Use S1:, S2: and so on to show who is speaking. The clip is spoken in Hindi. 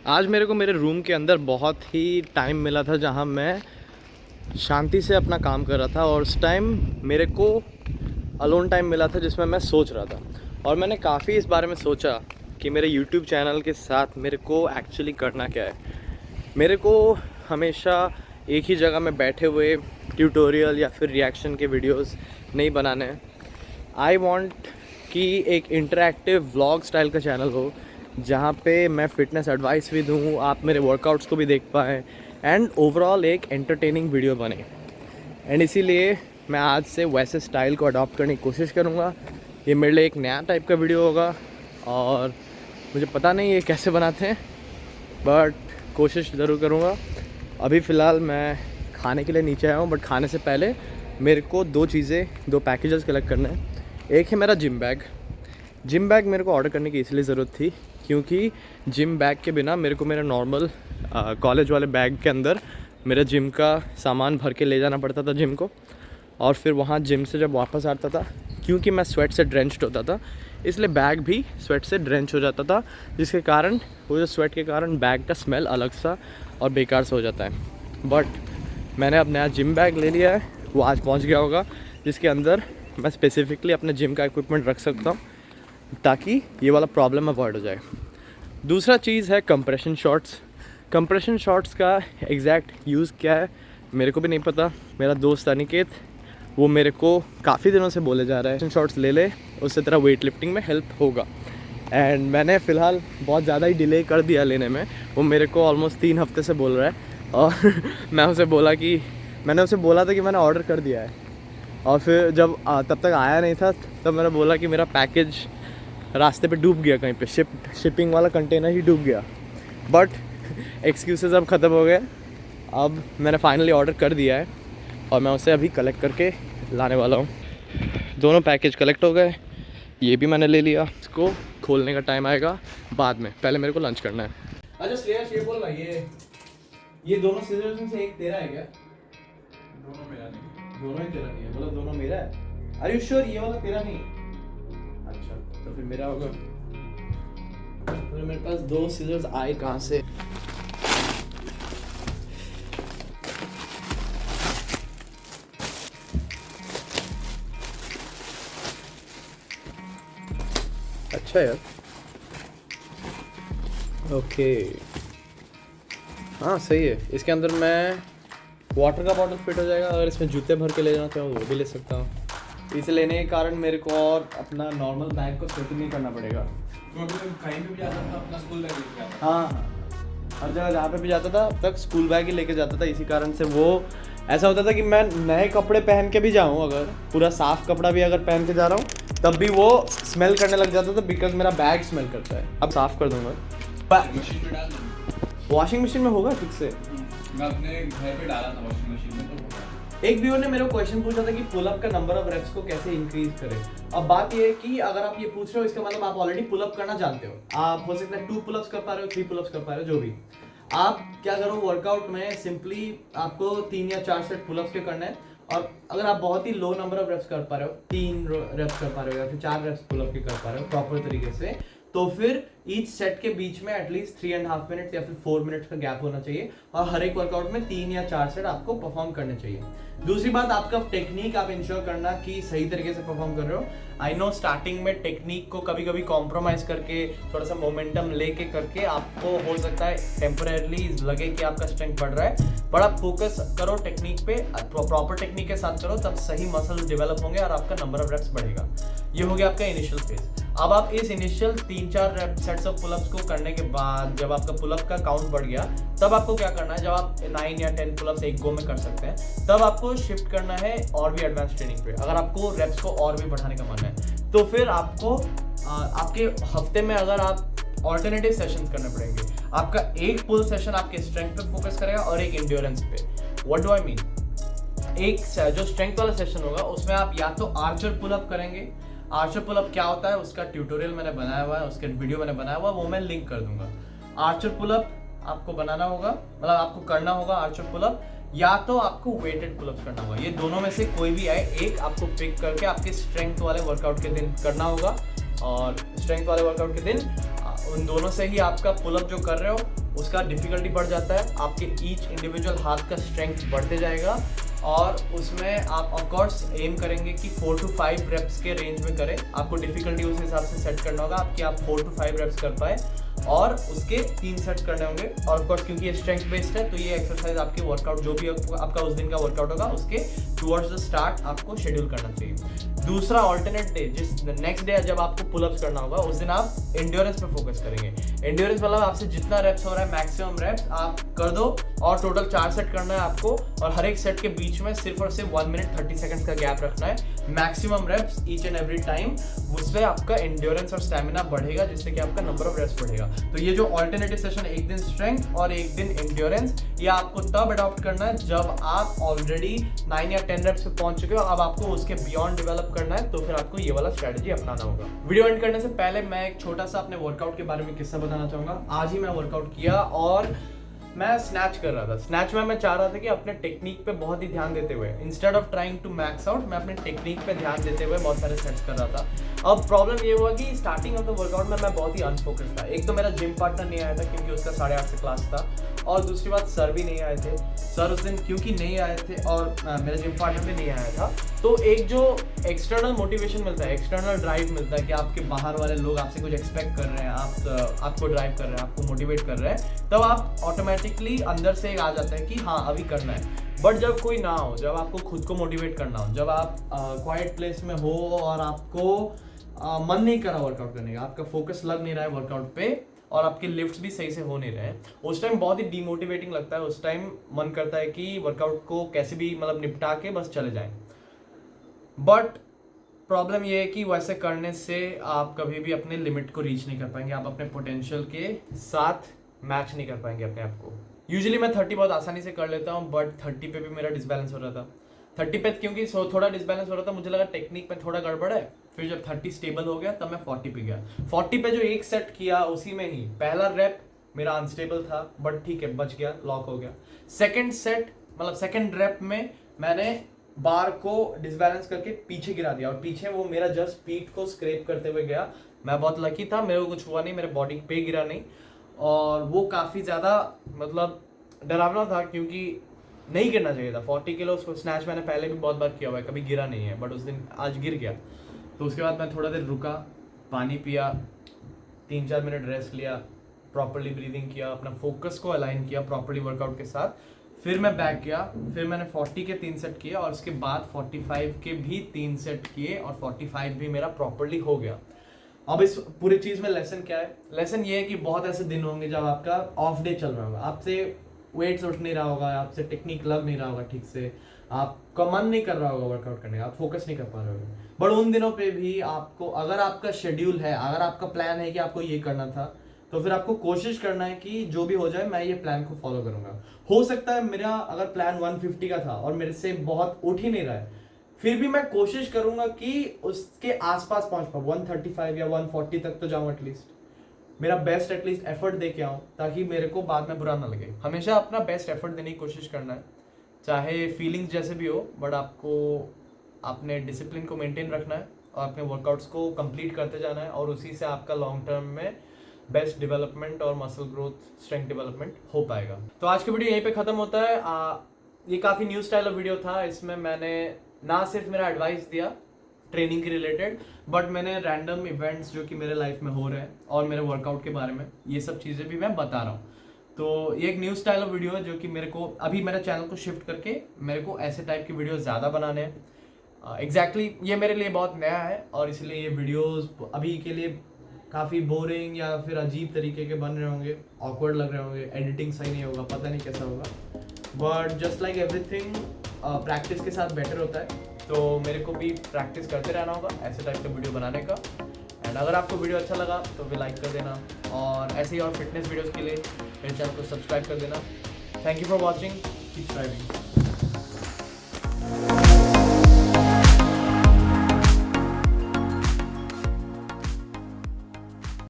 S1: आज मेरे को मेरे रूम के अंदर बहुत ही टाइम मिला था जहाँ मैं शांति से अपना काम कर रहा था और उस टाइम मेरे को अलोन टाइम मिला था जिसमें मैं सोच रहा था और मैंने काफ़ी इस बारे में सोचा कि मेरे YouTube चैनल के साथ मेरे को एक्चुअली करना क्या है। मेरे को हमेशा एक ही जगह में बैठे हुए ट्यूटोरियल या फिर रिएक्शन के वीडियोस नहीं बनाने हैं। आई वांट कि एक इंटरैक्टिव व्लॉग स्टाइल का चैनल हो जहाँ पे मैं फ़िटनेस एडवाइस भी दूँ, आप मेरे वर्कआउट्स को भी देख पाएँ एंड ओवरऑल एक एंटरटेनिंग वीडियो बने। एंड इसीलिए मैं आज से वैसे स्टाइल को अडॉप्ट करने की कोशिश करूँगा। ये मेरे लिए एक नया टाइप का वीडियो होगा और मुझे पता नहीं ये कैसे बनाते हैं, बट कोशिश ज़रूर करूँगा। अभी फ़िलहाल मैं खाने के लिए नीचे आया हूँ, बट खाने से पहले मेरे को दो पैकेजेस कलेक्ट करने हैं। एक है मेरा जिम बैग मेरे को ऑर्डर करने की इसलिए ज़रूरत थी क्योंकि जिम बैग के बिना मेरे को मेरे नॉर्मल कॉलेज वाले बैग के अंदर मेरा जिम का सामान भर के ले जाना पड़ता था जिम को, और फिर वहाँ जिम से जब वापस आता था, क्योंकि मैं स्वेट से ड्रेंच्ड होता था इसलिए बैग भी स्वेट से ड्रेंच हो जाता था, जिसके कारण वो जो स्वेट के कारण बैग का स्मेल अलग सा और बेकार सा हो जाता है। बट मैंने अब नया जिम बैग ले लिया है, वो आज पहुँच गया होगा, जिसके अंदर मैं स्पेसिफिकली अपने जिम का इक्विपमेंट रख सकता हूँ ताकि ये वाला प्रॉब्लम अवॉइड हो जाए। दूसरा चीज़ है कंप्रेशन शॉर्ट्स का एग्जैक्ट यूज़ क्या है मेरे को भी नहीं पता। मेरा दोस्त अनिकेत वो मेरे को काफ़ी दिनों से बोले जा रहा है शॉर्ट्स ले, उससे तेरा वेट लिफ्टिंग में हेल्प होगा। एंड मैंने फ़िलहाल बहुत ज़्यादा ही डिले कर दिया लेने में। वो मेरे को ऑलमोस्ट 3 हफ्ते से बोल रहा है और मैंने उसे बोला था कि मैंने ऑर्डर कर दिया है, और फिर जब तब तक आया नहीं था तब मैंने बोला कि मेरा पैकेज रास्ते पे डूब गया, कहीं पे शिपिंग वाला कंटेनर ही डूब गया। बट एक्सक्यूज़ेस अब ख़त्म हो गए। अब मैंने फाइनली ऑर्डर कर दिया है और मैं उसे अभी कलेक्ट करके लाने वाला हूँ। दोनों पैकेज कलेक्ट हो गए, ये भी मैंने ले लिया। इसको खोलने का टाइम आएगा बाद में, पहले मेरे को लंच करना है। अच्छा श्रेयस, ये बोल रहा ये दोनों सीजर्स में से एक तेरा है क्या?
S2: दोनों मेरा नहीं।
S1: दोनों ही तेरा नहीं है? बोला दोनों मेरा है। आर यू श्योर ये वाला तेरा नहीं? अच्छा तो फिर मेरा होगा। तो मेरे पास 2 सीजर्स आए कहाँ से? अच्छा यार, ओके हाँ सही है। इसके अंदर मैं वाटर का बॉटल फिट हो जाएगा। अगर इसमें जूते भर के ले जाना चाहूँ वो भी ले सकता हूँ। इसे लेने के कारण मेरे को और अपना नॉर्मल बैग को सेट नहीं करना पड़ेगा।
S2: तो अभी तुम कहीं पे भी जाता था अपना स्कूल बैग लेके आता था?
S1: हाँ, हर जगह जहाँ पे भी जाता था अब तक स्कूल बैग ही लेके जाता था। इसी कारण से वो ऐसा होता था कि मैं नए कपड़े पहन के भी जाऊँ, अगर पूरा साफ़ कपड़ा भी अगर पहन के जा रहा हूँ तब भी वो स्मेल करने लग जाता था, बिकॉज मेरा बैग स्मेल करता है। अब साफ़ कर दूँगा।
S2: मशीन पे डाल दूँ?
S1: वॉशिंग मशीन में होगा ठीक से?
S2: मैं अपने घर पे डाला था वॉशिंग मशीन में, तो होगा।
S1: एक व्यूअर ने मेरे को क्वेश्चन पूछा था कि पुलअप का नंबर ऑफ रेप्स को कैसे इंक्रीज करें। अब बात ये है कि अगर आप ये पूछ रहे हो इसका मतलब आप ऑलरेडी पुलअप करना जानते हो। आप हो सकता है 2 पुलअप्स कर पा रहे हो, 3 पुलअप्स कर पा रहे हो, जो भी। आप क्या करो, वर्कआउट में सिंपली आपको 3 या 4 सेट पुलअप्स के करना है, और अगर आप बहुत ही लो नंबर ऑफ रेप्स कर पा रहे हो, 3 रेप्स कर पा रहे हो या फिर 4 रेप्स पुलअप के कर पा रहे हो प्रॉपर तरीके से, तो फिर ईच सेट के बीच में एटलीस्ट 3.5 मिनट या फिर 4 मिनट का गैप होना चाहिए, और हर एक वर्कआउट में 3 या 4 सेट आपको परफॉर्म करने चाहिए। दूसरी बात, आपका टेक्निक आप इंश्योर करना कि सही तरीके से परफॉर्म कर रहे हो। आई नो स्टार्टिंग में टेक्निक को कभी कभी कॉम्प्रोमाइज करके थोड़ा सा मोमेंटम लेके करके आपको हो सकता है टेम्परेरली लगे कि आपका स्ट्रेंथ बढ़ रहा है, बट आप फोकस करो टेक्निक पे, प्रॉपर टेक्निक के साथ करो, तब सही मसल डेवलप होंगे और आपका नंबर ऑफ रेप्स बढ़ेगा। ये हो गया आपका इनिशियल फेज। अब आप इस इनिशियल 3-4 सेट्स ऑफ पुलअप्स को करने के बाद जब आपका पुलअप का काउंट बढ़ गया, तब आपको क्या करना है, जब आप 9 या 10 पुलअप्स एक गो में कर सकते हैं, तब आपको शिफ्ट करना है और भी एडवांस ट्रेनिंग पे। अगर आपको रेप्स को और भी बढ़ाने का मन है तो फिर आपको आपके हफ्ते में अगर आप ऑल्टरनेटिव सेशंस करने पड़ेंगे। आपका एक पुल सेशन आपके स्ट्रेंथ पे फोकस करेगा और एक एंड्योरेंस पे। What do I mean? एक जो स्ट्रेंथ वाला सेशन होगा उसमें आप या तो आर्चर पुलअप करेंगे। आर्चर पुलअप क्या होता है उसका ट्यूटोरियल मैंने बनाया हुआ है, उसके वीडियो मैंने बनाया हुआ है, वो मैं लिंक कर दूंगा। आर्चर पुलअप आपको बनाना होगा, मतलब आपको करना होगा आर्चर पुलअप, या तो आपको वेटेड पुलअप्स करना होगा। ये दोनों में से कोई भी आए, एक आपको पिक करके आपके स्ट्रेंथ वाले वर्कआउट के दिन करना होगा, और स्ट्रेंथ वाले वर्कआउट के दिन उन दोनों से ही आपका पुलअप जो कर रहे हो उसका डिफ़िकल्टी बढ़ जाता है, आपके ईच इंडिविजुअल हाथ का स्ट्रेंथ बढ़ते जाएगा और उसमें आप ऑफ कोर्स एम करेंगे कि 4 to 5 रेप्स के रेंज में करें। आपको डिफ़िकल्टी उस हिसाब से सेट करना होगा कि आप 4 to 5 रेप्स कर पाए और उसके 3 सेट करने होंगे। और ऑफ कोर्स क्योंकि ये स्ट्रेंथ बेस्ड है तो ये एक्सरसाइज आपके वर्कआउट जो भी आपका उस दिन का वर्कआउट होगा उसके टुवर्ड्स द स्टार्ट आपको शेड्यूल करना चाहिए। दूसरा ऑल्टरनेट डे, जिस नेक्स्ट डे जब आपको पुलअप्स करना होगा उस दिन आप एंड्योरेंस पे फोकस करेंगे। एंड्योरेंस मतलब आपसे जितना रेप्स हो रहा है मैक्सिमम रेप्स आप कर दो और टोटल 4 सेट करना है आपको और हर एक सेट के बीच में सिर्फ और सिर्फ 1 minute 30 seconds का गैप रखना है, maximum reps each and every time. उससे आपका एंड्योरेंस और स्टैमिना बढ़ेगा जिससे कि आपका नंबर ऑफ रेप्स बढ़ेगा। तो ये जो ऑल्टरनेटिव सेशन, एक दिन स्ट्रेंथ और एक दिन एंड्योरेंस, ये आपको तब अडॉप्ट करना है जब आप ऑलरेडी 9 या 10 रेप्स पे पहुंच चुके हो। अब आपको उसके बियॉन्ड डेवलप करना है तो फिर आपको ये वाला स्ट्रेटजी अपनाना होगा। वीडियो एंड करने से पहले मैं एक छोटा सा अपने वर्कआउट के बारे में किस्सा बताना चाहूंगा। आज ही मैं वर्कआउट किया और मैं स्नैच कर रहा था। स्नैच में मैं चाह रहा था कि अपने टेक्निक पे बहुत ही ध्यान देते हुए, instead of trying to max out, मैं अपने टेक्निक पे ध्यान देते हुए बहुत सारे सेट्स कर रहा था। अब प्रॉब्लम ये हुआ कि स्टार्टिंग ऑफ द वर्कआउट में मैं बहुत ही अनफोकस था। एक तो मेरा जिम पार्टनर नहीं आया था क्योंकि उसका 8:30 से क्लास था और दूसरी बात सर भी नहीं आए थे। सर उस दिन क्योंकि नहीं आए थे और मेरा जिम पार्टनर भी नहीं आया था, तो एक जो एक्सटर्नल मोटिवेशन मिलता है, एक्सटर्नल ड्राइव मिलता है कि आपके बाहर वाले लोग आपसे कुछ एक्सपेक्ट कर रहे हैं, आपको ड्राइव कर रहे हैं, आपको मोटिवेट कर रहे हैं, तब आप ऑटोमेटिकली अंदर से एक आ जाता है कि हाँ अभी करना है। बट जब कोई ना हो, जब आपको खुद को मोटिवेट करना हो, जब आप क्वाइट प्लेस में हो और आपको मन नहीं कर रहा वर्कआउट करने का, आपका फोकस लग नहीं रहा है वर्कआउट पे और आपके लिफ्ट्स भी सही से हो नहीं रहे हैं, उस टाइम बहुत ही डीमोटिवेटिंग लगता है। उस टाइम मन करता है कि वर्कआउट को कैसे भी मतलब निपटा के बस चले जाएं। बट प्रॉब्लम ये है कि वैसे करने से आप कभी भी अपने लिमिट को रीच नहीं कर पाएंगे, आप अपने पोटेंशियल के साथ मैच नहीं कर पाएंगे अपने आप को। यूजुअली मैं 30 बहुत आसानी से कर लेता हूँ, बट 30 पे भी मेरा डिसबैलेंस हो रहा था। 30 पे क्योंकि थोड़ा डिसबैलेंस हो रहा था, मुझे लगा टेक्निक में थोड़ा गड़बड़ है। फिर जब 30 स्टेबल हो गया तब मैं 40 पे गया। 40 पे जो एक सेट किया उसी में ही पहला रेप मेरा अनस्टेबल था, बट ठीक है बच गया, लॉक हो गया। सेकंड सेट मतलब सेकंड रेप में मैंने बार को डिसबैलेंस करके पीछे गिरा दिया और पीछे वो मेरा जस्ट पीठ को स्क्रैप करते हुए गया। मैं बहुत लकी था, मेरे को कुछ हुआ नहीं, मेरे बॉडी पे गिरा नहीं और वो काफ़ी ज़्यादा मतलब डरावना था क्योंकि नहीं गिरना चाहिए था। 40 किलो उसको स्नैच मैंने पहले भी बहुत बार किया हुआ है, कभी गिरा नहीं है, बट उस दिन आज गिर गया। तो उसके बाद मैं थोड़ा देर रुका, पानी पिया, 3-4 मिनट रेस्ट लिया, प्रॉपरली ब्रीदिंग किया, अपना फोकस को अलाइन किया प्रॉपरली वर्कआउट के साथ। फिर मैं बैक गया, फिर मैंने 40 के 3 सेट किए और उसके बाद 45 के भी 3 सेट किए और 45 भी मेरा प्रॉपरली हो गया। अब इस पूरी चीज़ में लेसन क्या है? लेसन ये है कि बहुत ऐसे दिन होंगे जब आपका ऑफ डे चल रहा होगा, आपसे वेट्स उठ नहीं रहा होगा, आपसे टेक्निक लग नहीं रहा होगा ठीक से, आपका मन नहीं कर रहा होगा वर्कआउट करने का, आप फोकस नहीं कर पा रहे होगे। बट उन दिनों पे भी आपको, अगर आपका शेड्यूल है, अगर आपका प्लान है कि आपको ये करना था, तो फिर आपको कोशिश करना है कि जो भी हो जाए मैं ये प्लान को फॉलो करूंगा। हो सकता है मेरा अगर प्लान 150 का था और मेरे से बहुत उठ ही नहीं रहा है, फिर भी मैं कोशिश करूंगा कि उसके आसपास पहुंच पाऊँ, 135 या 140 तक तो जाऊं एटलीस्ट। मेरा बेस्ट एटलीस्ट एफर्ट दे के आऊँ ताकि मेरे को बाद में बुरा ना लगे। हमेशा अपना बेस्ट एफर्ट देने की कोशिश करना है, चाहे फीलिंग्स जैसे भी हो, बट आपको अपने डिसिप्लिन को मेंटेन रखना है और अपने वर्कआउट्स को कंप्लीट करते जाना है और उसी से आपका लॉन्ग टर्म में बेस्ट डेवलपमेंट और मसल ग्रोथ, स्ट्रेंथ डेवलपमेंट हो पाएगा। तो आज की वीडियो यहीं पे ख़त्म होता है। ये काफ़ी न्यू स्टाइल ऑफ वीडियो था। इसमें मैंने ना सिर्फ मेरा एडवाइस दिया ट्रेनिंग के रिलेटेड, बट मैंने रैंडम इवेंट्स जो कि मेरे लाइफ में हो रहे हैं और मेरे वर्कआउट के बारे में, ये सब चीज़ें भी मैं बता रहा हूँ। तो ये एक न्यू स्टाइल ऑफ वीडियो है जो कि मेरे को अभी मेरे चैनल को शिफ्ट करके मेरे को ऐसे टाइप की वीडियो ज़्यादा बनाने हैं। एग्जैक्टली ये मेरे लिए बहुत नया है और इसलिए ये वीडियोस अभी के लिए काफ़ी बोरिंग या फिर अजीब तरीके के बन रहे होंगे, ऑकवर्ड लग रहे होंगे, एडिटिंग सही नहीं होगा, पता नहीं कैसा होगा, but just like everything practice के साथ बेटर होता है। तो मेरे को भी प्रैक्टिस करते रहना होगा ऐसे टाइप का वीडियो बनाने का। एंड अगर आपको वीडियो अच्छा लगा तो भी लाइक कर देना और ऐसे ही और फिटनेस वीडियोस के लिए मेरे चैनल को सब्सक्राइब कर देना। Thank you for watching, keep striving.